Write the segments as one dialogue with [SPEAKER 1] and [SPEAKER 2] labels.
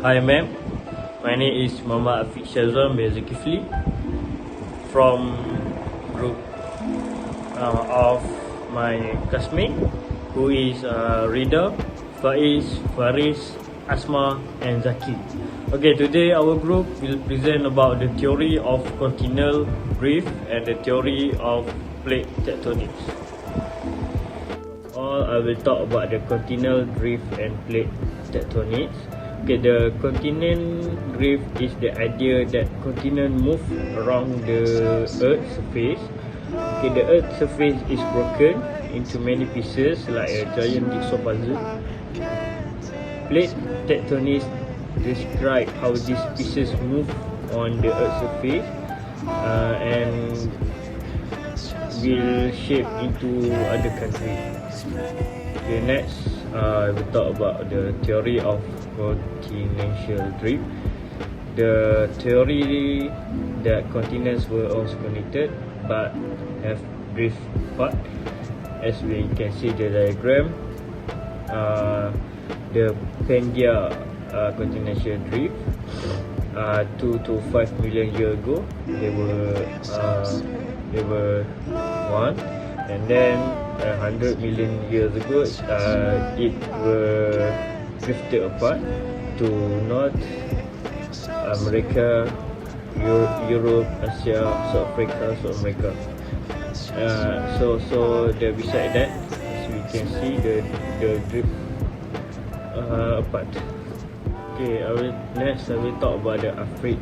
[SPEAKER 1] Hi ma'am, my name is Mama AFIQ SYAZWAN by ZULKIFLE from group of my classmate who is RIDHA, FAIZ, FARIS, Asmar and ZAKI. Okay, today our group will present about the theory of continental drift and the theory of plate tectonics. I will talk about the continental drift and plate tectonics. Okay, the continent drift is the idea that continent move around the Earth's surface. Okay, the Earth's surface is broken into many pieces like a giant jigsaw puzzle. Plate tectonics describe how these pieces move on the Earth's surface and will shape into other countries. Okay, next we'll talk about the theory of continental drift. The theory that continents were once connected but have drift apart. As we can see the diagram, the Pangea continental drift 2 to 5 million years ago they were one, and then 100 million years ago it were drifted apart to North America, Europe, Asia, South Africa, South America. So beside that, as we can see the drift apart. Okay, next I will talk about the ALFIE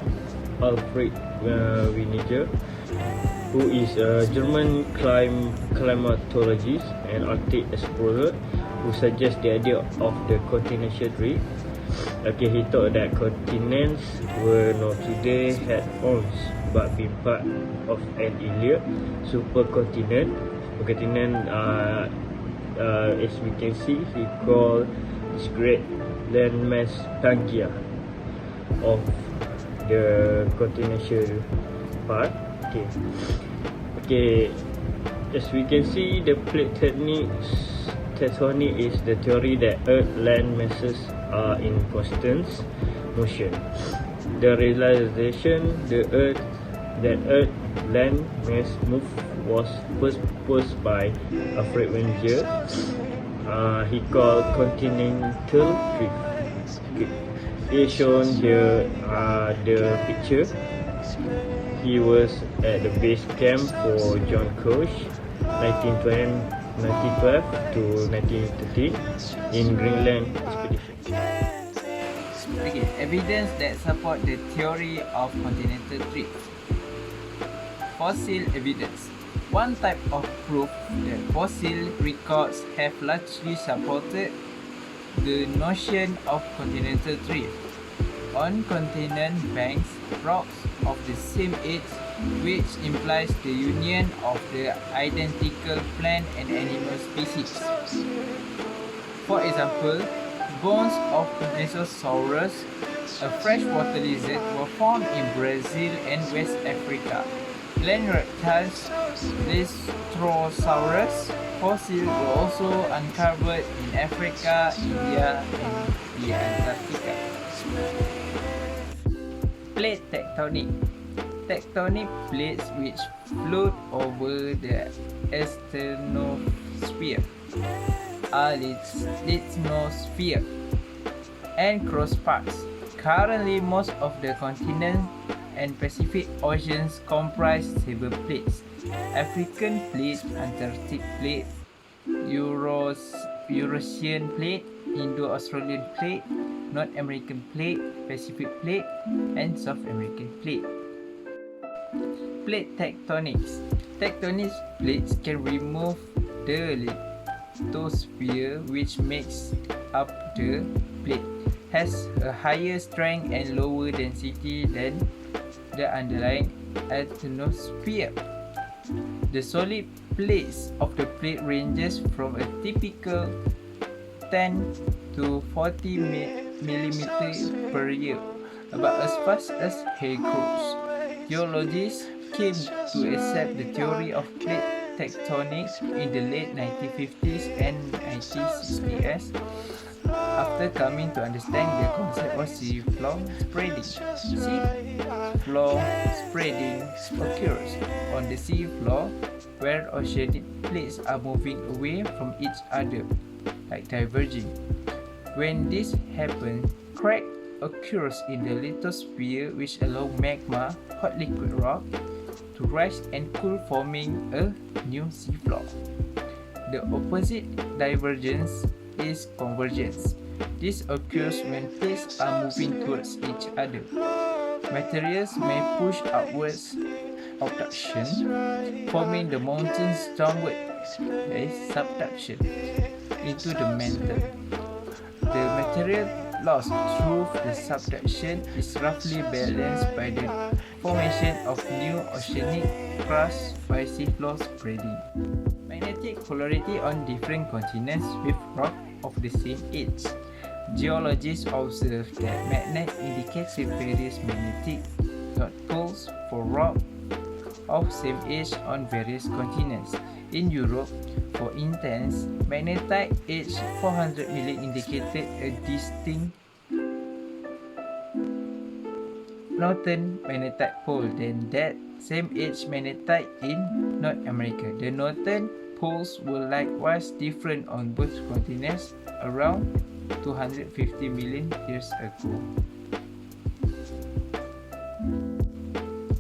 [SPEAKER 1] who is a German climatologist and Arctic explorer who suggests the idea of the continental drift. Okay, he thought that continents were not today had forms but been part of an earlier supercontinent. As we can see, he called this great landmass Pangea of the continental part. Okay, as we can see, the plate tectonic is the theory that Earth land masses are in constant motion. The realization that Earth land mass move was first proposed by a French. He called continental drift. Okay. He shown here the picture. He was at the base camp for John Koch 1912 to 1913 in Greenland expedition.
[SPEAKER 2] Okay, evidence that support the theory of continental drift. Fossil evidence. One type of proof that fossil records have largely supported the notion of continental drift. On continent banks, rocks of the same age, which implies the union of the identical plant and animal species. For example, bones of Mesosaurus, a freshwater lizard, were found in Brazil and West Africa. Land reptiles, Lystrosaurus fossils were also uncovered in Africa, India, and the Antarctica. Plate tectonic. Tectonic plates which float over the asthenosphere are lithosphere and crossparts. Currently, most of the continent and Pacific Oceans comprise several plates: African plate, Antarctic plate, Eurasian plate, Indo-Australian plate, North American plate, Pacific plate, and South American plate. Plate tectonics. Tectonic plates can remove the lithosphere, which makes up the plate, has a higher strength and lower density than the underlying asthenosphere. The solid plates of the plate ranges from a typical 10 to 40 millimeters per year, about as fast as hair grows. Geologists came to accept the theory of plate tectonics in the late 1950s and 1960s after coming to understand the concept of seafloor spreading. Seafloor spreading occurs on the seafloor where oceanic plates are moving away from each other, like diverging. When this happens, crack occurs in the lithosphere which allow magma, hot liquid rock, to rise and cool, forming a new seafloor. The opposite divergence is convergence. This occurs when plates are moving towards each other. Materials may push upwards abduction, forming the mountains downward, that is subduction, into the mantle. The material loss through the subduction is roughly balanced by the formation of new oceanic crust by seafloor spreading. Magnetic polarity on different continents with rock of the same age. Geologists observe that magnet indicates various magnetic north poles for rock of same age on various continents. In Europe, for instance, magnetite age 400 million indicated a distinct northern magnetite pole than that same age magnetite in North America. The northern poles were likewise different on both continents around 250 million years ago.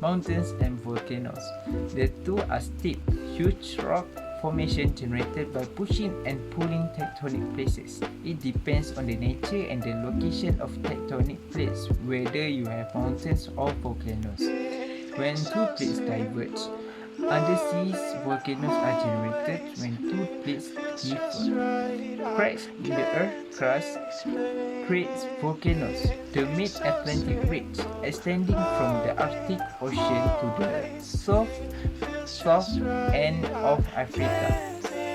[SPEAKER 2] Mountains and volcanoes. The two are steep, huge rock formation generated by pushing and pulling tectonic places. It depends on the nature and the location of tectonic plates whether you have mountains or volcanoes. When two plates diverge, undersea volcanoes are generated when two plates differ. Cracks in the earth crust creates volcanoes. The mid-Atlantic ridge, extending from the Arctic Ocean to the south end of Africa,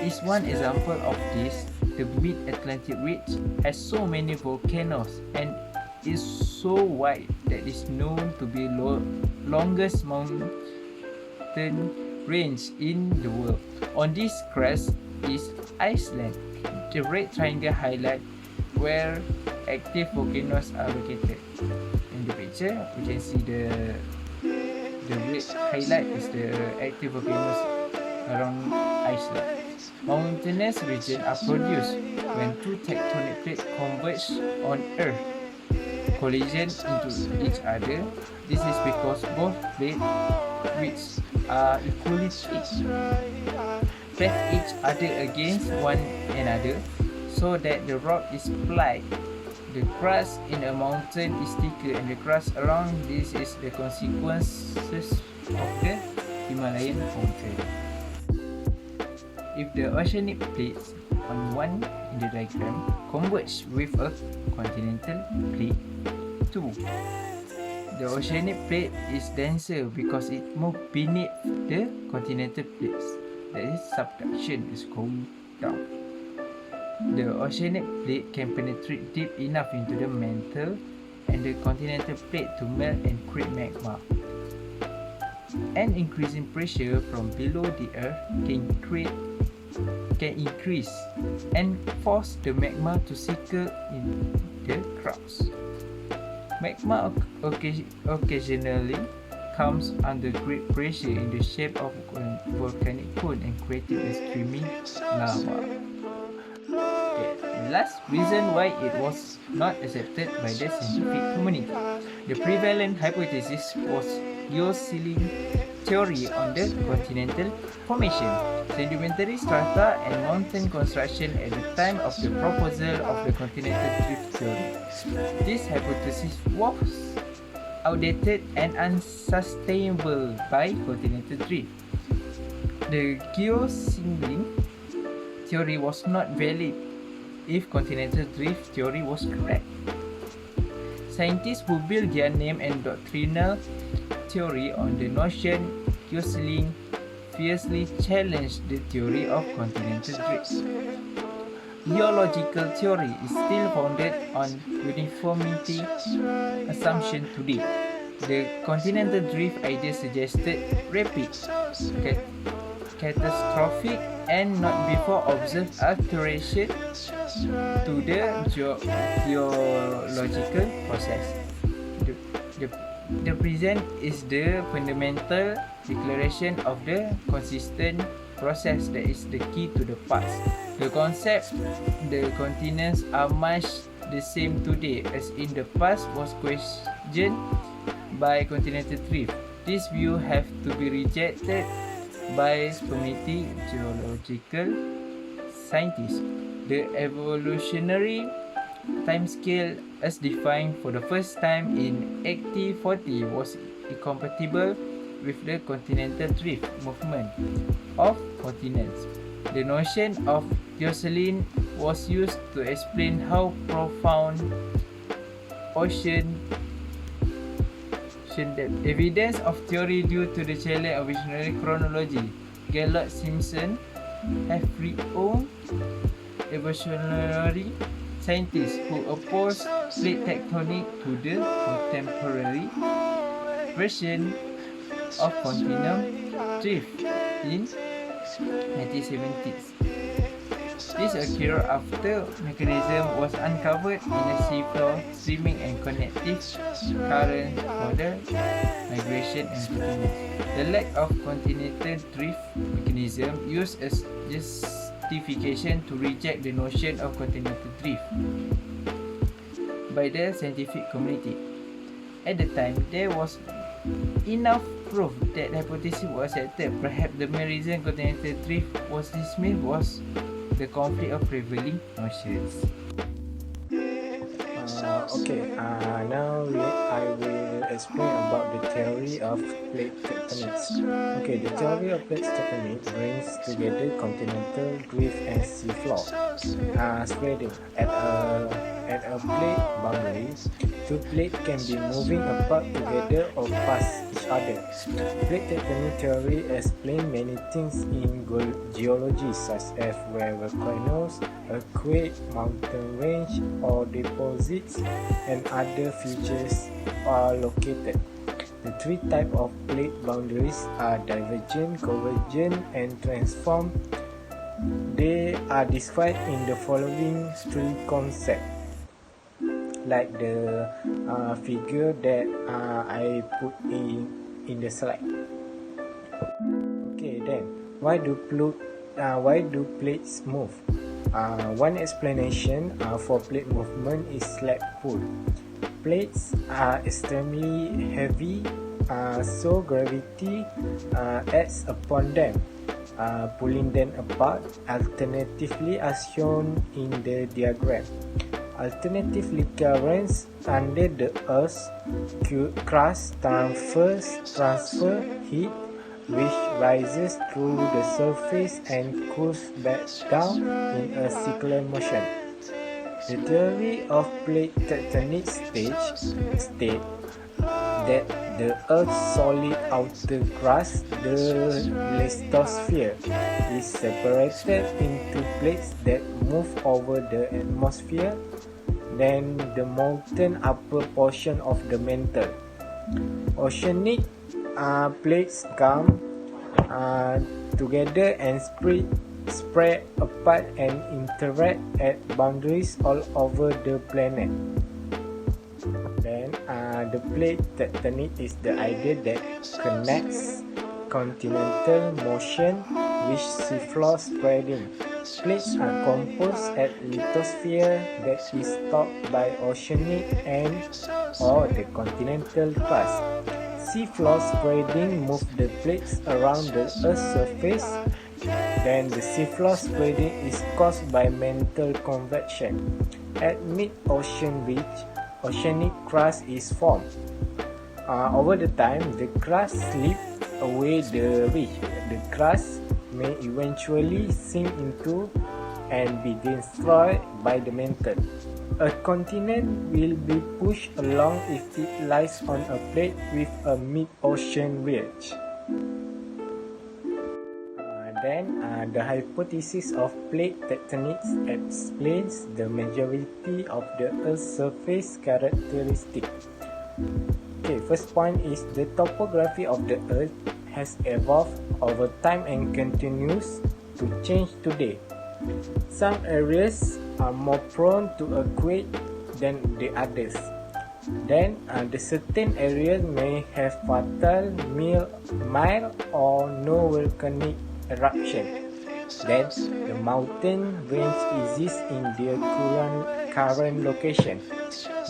[SPEAKER 2] is one example of this. The mid-Atlantic ridge has so many volcanoes and is so wide that it is known to be longest mountain range in the world. On this crest is Iceland. The red triangle highlight where active volcanoes are located. In the picture, we can see the red highlight is the active volcanoes around Iceland. Mountainous regions are produced when two tectonic plates converge on Earth, collision into each other. This is because both plates, which are equally thick, press each other against one another so that the rock is plied. The crust in a mountain is thicker and the crust around this is the consequences of the Himalayan mountain. If the oceanic plates on one in the diagram converge with a continental plate, 2. The oceanic plate is denser because it moves beneath the continental plates. That is, subduction is going down. The oceanic plate can penetrate deep enough into the mantle and the continental plate to melt and create magma. An increasing pressure from below the earth can increase and force the magma to sickle in the crust. Magma occasionally comes under great pressure in the shape of a volcanic cone and creating a streaming lava. The last reason why it was not accepted by the scientific community. The prevalent hypothesis was geosealing theory on the continental formation, sedimentary strata and mountain construction at the time of the proposal of the continental drift theory. This hypothesis was outdated and unsustainable by continental drift. The geosealing theory was not valid if continental drift theory was correct. Scientists who build their name and doctrinal theory on the notion geosealing fiercely challenged the theory of continental drift. Geological theory is still founded on uniformity assumption today. The continental drift idea suggested rapid catastrophic and not before observed alteration to the geological process. The present is the fundamental declaration of the consistent process that is the key to the past. The concept, the continents are much the same today as in the past was questioned by continental drift. This view have to be rejected by community geological scientists. The evolutionary timescale as defined for the first time in 1840 was incompatible with the continental drift movement of continents. The notion of geoceline was used to explain how profound ocean depth. Evidence of theory due to the challenge of visionary chronology. Gellert Simpson have renowned evolutionary scientists who oppose plate tectonic to the contemporary version of continental drift in 1970s. This occurred after mechanism was uncovered in the seafloor streaming and connective current for the migration and continents. The lack of continental drift mechanism used as justification to reject the notion of continental drift by the scientific community. At the time, there was enough proof that the hypothesis was accepted. Perhaps the main reason continental drift was dismissed was the conflict of prevailing notions.
[SPEAKER 3] Now I will explain about the theory of plate tectonics. The theory of plate tectonics brings together continental drift and seafloor spreading at a plate boundary. Two plates can be moving apart together or past each other. Plate tectonic theory explains many things in geology, such as where volcanoes, earthquakes, mountain range, or deposits, and other features are located. The three types of plate boundaries are divergent, convergent, and transform. They are described in the following three concepts, like the figure that I put in the slide. Then why do plates move? One explanation for plate movement is slab pull. Plates are extremely heavy, so gravity acts upon them, pulling them apart, alternatively as shown in the diagram. Alternatively, currents under the Earth's crust transfer heat, which rises through the surface and cools back down in a circular motion. The theory of plate tectonics states that the Earth's solid outer crust, the lithosphere, is separated into plates that move over the atmosphere, then the molten upper portion of the mantle. Oceanic plates come together and spread apart and interact at boundaries all over the planet. Then the plate tectonic is the idea that connects continental motion with seafloor spreading. Plates are composed at lithosphere that is topped by oceanic and or the continental crust. Seafloor spreading moves the plates around the Earth's surface. Then the seafloor spreading is caused by mantle convection. At mid-ocean ridge, oceanic crust is formed. Over the time, the crust slips away the ridge. The crust may eventually sink into and be destroyed by the mantle. A continent will be pushed along if it lies on a plate with a mid-ocean ridge. The hypothesis of plate tectonics explains the majority of the Earth's surface characteristics. First point is the topography of the Earth has evolved over time and continues to change today. Some areas are more prone to earthquake than the others. Then, the certain areas may have fatal, mild or no volcanic eruption. Then, the mountain range exists in their current location.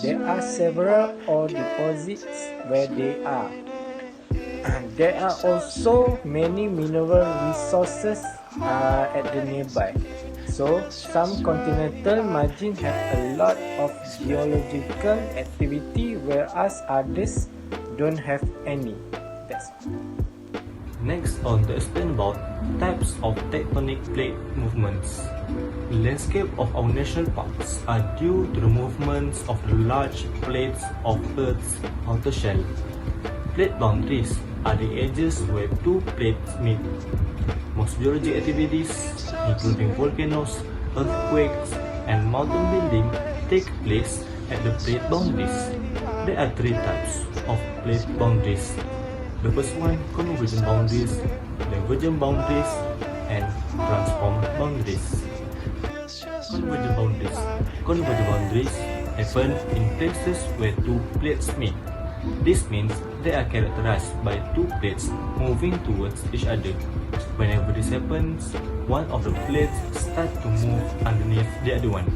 [SPEAKER 3] There are several ore deposits where they are. There are also many mineral resources at the nearby. So, some continental margins have a lot of geological activity, whereas others don't have any. That's
[SPEAKER 4] Next on to explain about types of tectonic plate movements. The landscape of our national parks are due to the movements of the large plates of Earth's outer shell. Plate boundaries are the edges where two plates meet. Most geologic activities, including volcanoes, earthquakes, and mountain building, take place at the plate boundaries. There are three types of plate boundaries. The first one, convergent boundaries, divergent boundaries, and transform boundaries. Convergent boundaries happen in places where two plates meet. This means they are characterized by two plates moving towards each other. Whenever this happens, one of the plates starts to move underneath the other one.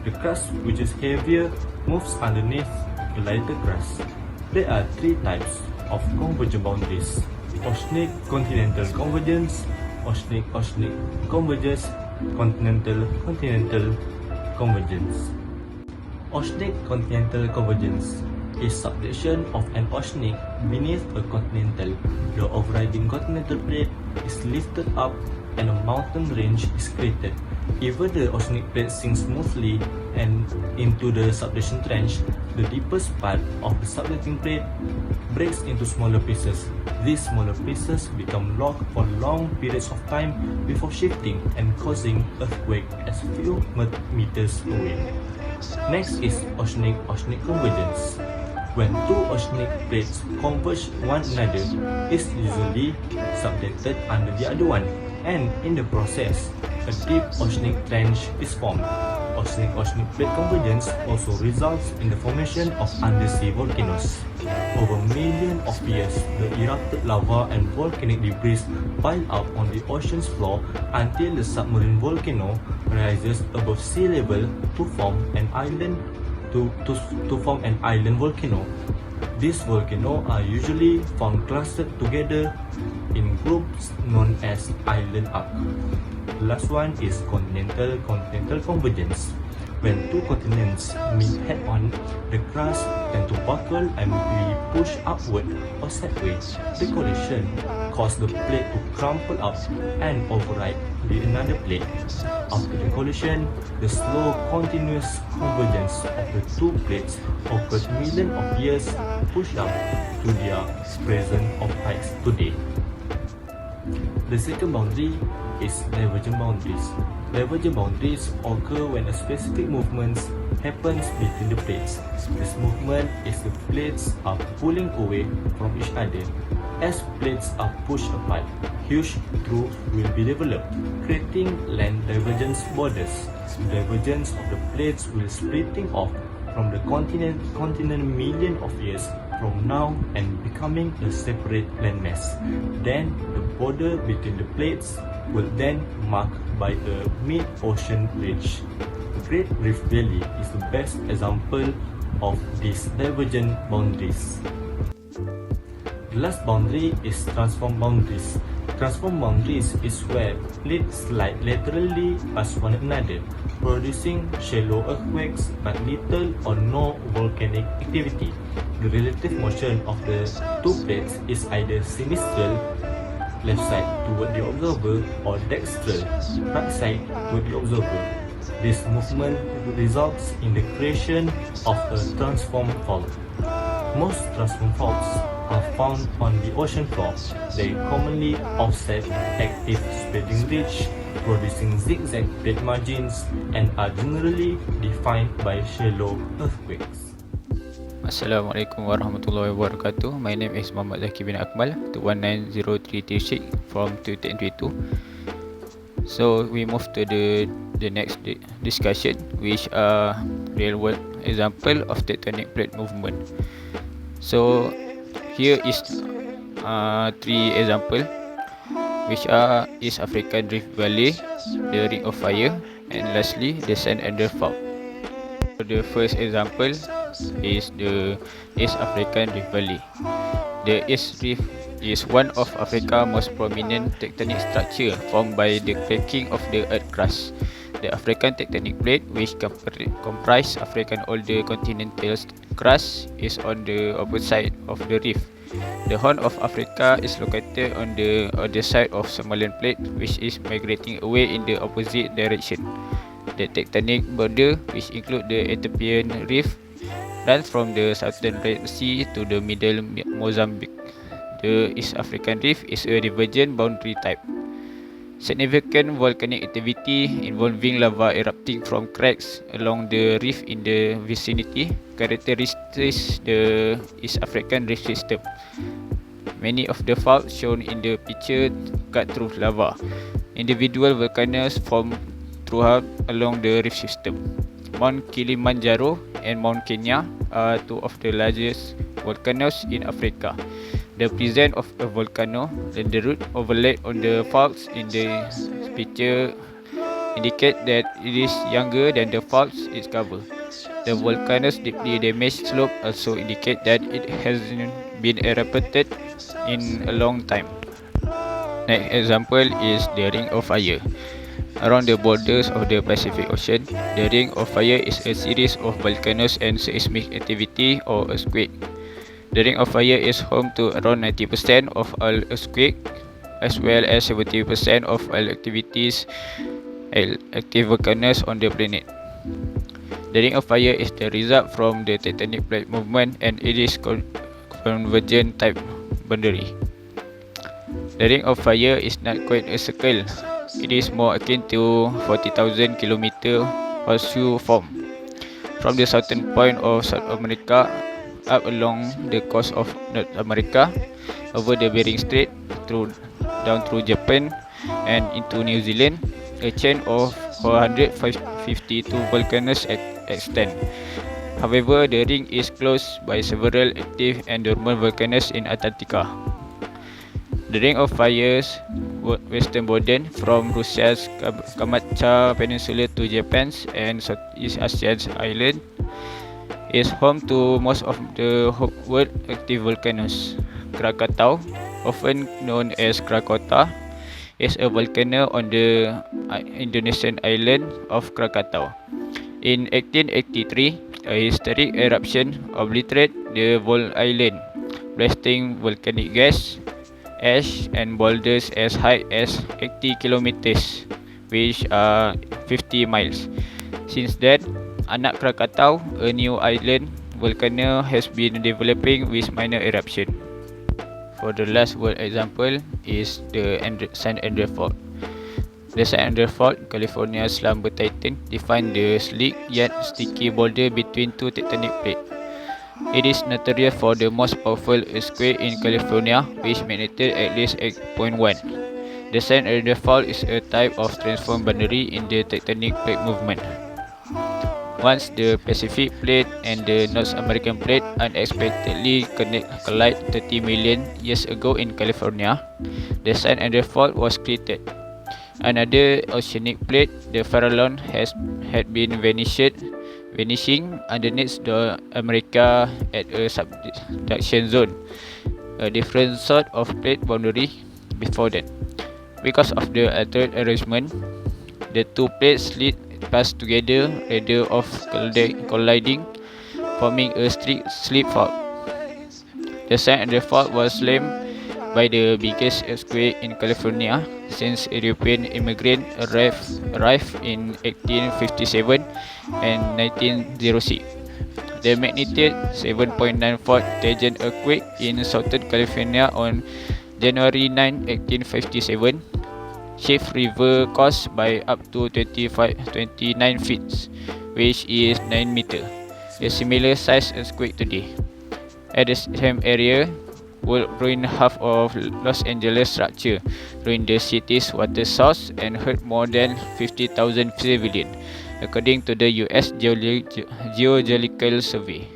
[SPEAKER 4] The crust, which is heavier, moves underneath the lighter crust. There are three types of convergent boundaries: oceanic continental convergence, oceanic convergence, continental convergence. Oceanic continental convergence is subduction of an oceanic beneath a continental. The overriding continental plate is lifted up and a mountain range is created. Even the oceanic plate sinks smoothly and into the subduction trench, the deepest part of the subducting plate breaks into smaller pieces. These smaller pieces become locked for long periods of time before shifting and causing earthquake as few meters away. Next is oceanic convergence. When two oceanic plates converge one another, is usually subducted under the other one, and in the process, a deep oceanic trench is formed. Oceanic plate convergence also results in the formation of undersea volcanoes. Over millions of years, the erupted lava and volcanic debris pile up on the ocean's floor until the submarine volcano rises above sea level to form an island volcano. These volcanoes are usually found clustered together in groups known as island arc. The last one is continental convergence. When two continents meet head-on, the crust tend to buckle and be pushed upward or sideways. The collision causes the plate to crumple up and override the another plate. After the collision, the slow continuous convergence of the two plates occurs millions of years, pushed up to their present of heights today. The second boundary is divergent boundaries. Divergent boundaries occur when a specific movement happens between the plates. This movement is the plates are pulling away from each other. As plates are pushed apart, huge grooves will be developed, creating land divergence borders. Divergence of the plates will splitting off from the continent millions of years from now and becoming a separate landmass. Then the border between the plates will then marked by a mid-ocean ridge. The Great Rift Valley is the best example of these divergent boundaries. The last boundary is transform boundaries. Transform boundaries is where plates slide laterally past one another, producing shallow earthquakes but little or no volcanic activity. The relative motion of the two plates is either sinistral, left side toward the observer, or dextral, right side toward the observer. This movement results in the creation of a transform fault. Most transform faults are found on the ocean floor. They commonly offset active spreading ridge, producing zigzag plate margins, and are generally defined by shallow earthquakes.
[SPEAKER 5] Assalamualaikum warahmatullahi wabarakatuh. My name is Muhammad ZAKI bin AKMAL 2190336 from 2022. So we move to the next discussion, which are real world example of tectonic plate movement. So here is three example, which are East African Rift Valley, the Ring of Fire, and lastly the San Andreas Fault. So the first example is the East African Rift Valley. The East Rift is one of Africa's most prominent tectonic structure formed by the cracking of the earth crust. The African tectonic plate, which comprise African older continental crust, is on the opposite side of the rift. The Horn of Africa is located on the other side of Somalian plate, which is migrating away in the opposite direction. The tectonic border, which include the Ethiopian Rift, runs from the southern Red Sea to the middle Mozambique. The East African Rift is a divergent boundary type. Significant volcanic activity involving lava erupting from cracks along the rift in the vicinity characterises the East African Rift system. Many of the faults shown in the picture cut through lava. Individual volcanoes form throughout along the rift system. Mount Kilimanjaro and Mount Kenya are two of the largest volcanoes in Africa. The presence of a volcano and the root overlaid on the faults in the picture indicate that it is younger than the faults it covers. The volcano's deeply damaged slope also indicate that it hasn't been erupted in a long time. Next example is the Ring of Fire. Around the borders of the Pacific Ocean, the Ring of Fire is a series of volcanoes and seismic activity or earthquake. The Ring of Fire is home to around 90% of all earthquakes, as well as 70% of all active volcanoes on the planet. The Ring of Fire is the result from the tectonic plate movement, and it is convergent type boundary. The Ring of Fire is not quite a circle. It is more akin to 40,000 km horseshoe form. From the southern point of South America up along the coast of North America, over the Bering Strait, down through Japan and into New Zealand, a chain of 452 volcanoes extend. However, the ring is closed by several active and dormant volcanoes in Antarctica. The Ring of Fire's western border, from Russia's Kamchatka Peninsula to Japan's and Southeast Asia's island, is home to most of the world active volcanoes. Krakatau, often known as Krakota, is a volcano on the Indonesian island of Krakatau. In 1883, a historic eruption obliterated the whole island, blasting volcanic gas, ash and boulders as high as 80 kilometers, which are 50 miles. Since then, Anak Krakatau, a new island volcano, has been developing with minor eruption. For the last world example is the San Andreas Fault. The San Andreas Fault, California's slumber titan, defines the sleek yet sticky border between two tectonic plates. It is notorious for the most powerful earthquake in California, which magnitude at least 8.1. The San Andreas Fault is a type of transform boundary in the tectonic plate movement. Once the Pacific plate and the North American plate unexpectedly collided 30 million years ago in California, the San Andreas Fault was created. Another oceanic plate, the Farallon, had been vanishing underneath the America at a subduction zone, a different sort of plate boundary before that. Because of the altered arrangement, the two plates slid past together rather of colliding, forming a strict slip fault. The San Andreas Fault was slammed by the biggest earthquake in California since European immigrants arrived in 1857 and 1906. The magnitude 7.94 Tangent earthquake in Southern California on January 9, 1857 shift river course by up to 29 feet, which is 9 meters. a similar size earthquake today. At the same area would ruin half of Los Angeles structure, ruin the city's water source, and hurt more than 50,000 civilians, according to the US Geological Survey.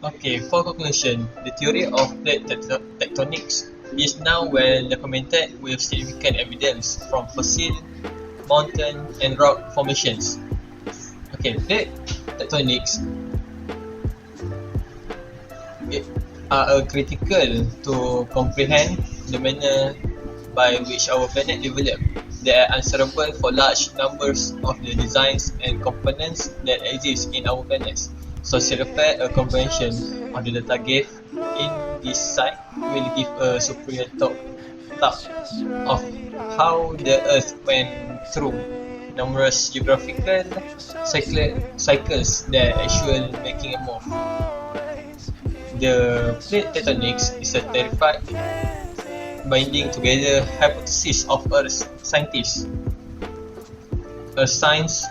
[SPEAKER 6] Okay, for conclusion, the theory of plate tectonics is now well documented with significant evidence from fossil, mountain, and rock formations. Okay, plate tectonics are critical to comprehend the manner by which our planet developed. They are answerable for large numbers of the designs and components that exist in our planets. So, a comprehension of the data gave in this site will give a superior thought of how the Earth went through numerous geographical cycles that actually making a move. The plate tectonics is a terrified binding together hypothesis of Earth scientists. Earth science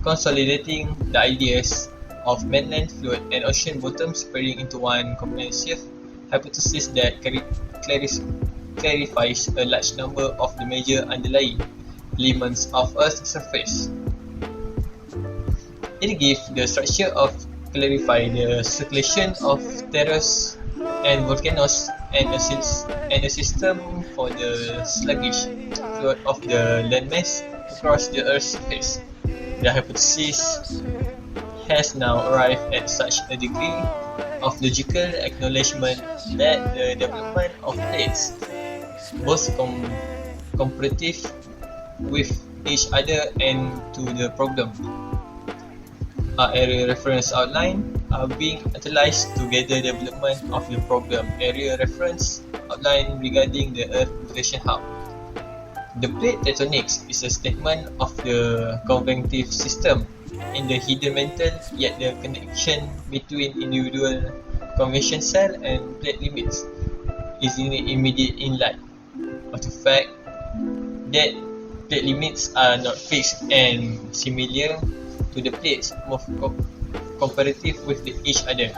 [SPEAKER 6] consolidating the ideas of mainland fluid and ocean bottom spreading into one comprehensive hypothesis that clarifies a large number of the major underlying elements of Earth's surface. It gives the structure of clarify the circulation of terraces and volcanoes and a system for the sluggish flow of the landmass across the Earth's surface. The hypothesis has now arrived at such a degree of logical acknowledgement that the development of plates, both comparative with each other and to the problem, area reference outline are being utilized to gather development of the program area reference outline regarding the Earth rotation hub. The plate tectonics is a statement of the convective system in the hidden mantle, yet the connection between individual convection cell and plate limits is in the immediate inlet of the fact that plate limits are not fixed and similar to the plates more comparative with each other.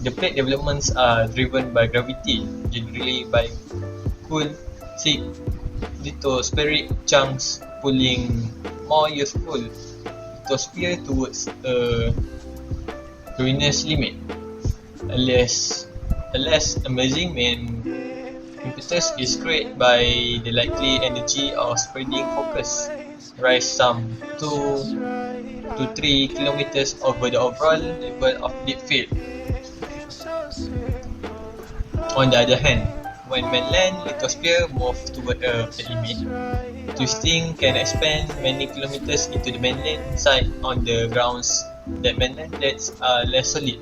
[SPEAKER 6] The plate developments are driven by gravity, generally by cool, thick, lithospheric chunks pulling more useful lithosphere towards a ruinous limit. A less amazing main impetus is created by the likely energy of spreading focus rise some 2 to 3 kilometers over the overall level of deep field. On the other hand, when mainland lithosphere moves toward a limit, twisting can expand many kilometers into the mainland side on the grounds that mainland plates are less solid.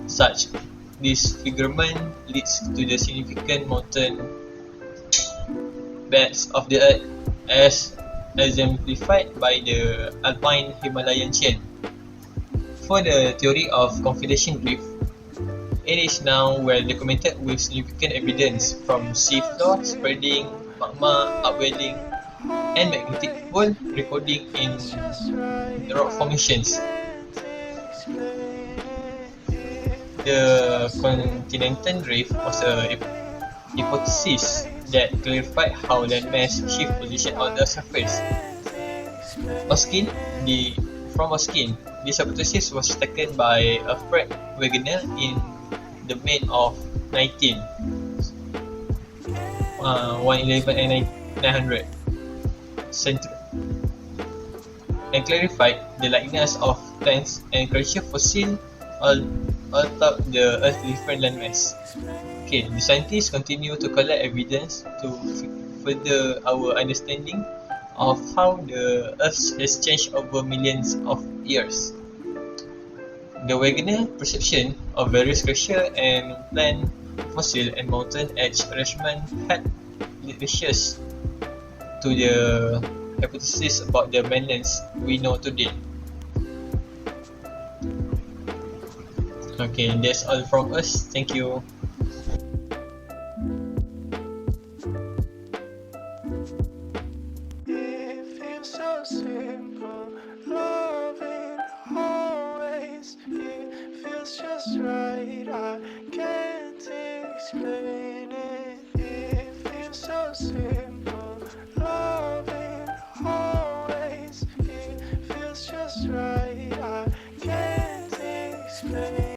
[SPEAKER 6] Such disfigurement leads to the significant mountain beds of the earth as exemplified by the alpine Himalayan chain. For the theory of confidation drift, it is now well documented with significant evidence from sea floor spreading, magma upwelling, and magnetic pole recording in rock formations. The Continental drift was a hypothesis that clarified how landmass shift position on the surface. From Oskin, this hypothesis was taken by Alfred Wegener in the May of 111 and 900 century, and clarified the likeness of plants and creature fossil all throughout the Earth's different landmass. Okay, the scientists continue to collect evidence to further our understanding of how the Earth has changed over millions of years. The Wegener perception of various creature and plant, fossil and mountain edge arrangement had led researchers to the hypothesis about the mainlands we know today. Okay, that's all from us. Thank you.
[SPEAKER 7] It feels so simple, loving. just right. I can't explain it. It feels so simple. Loving always. It feels just right. I can't explain.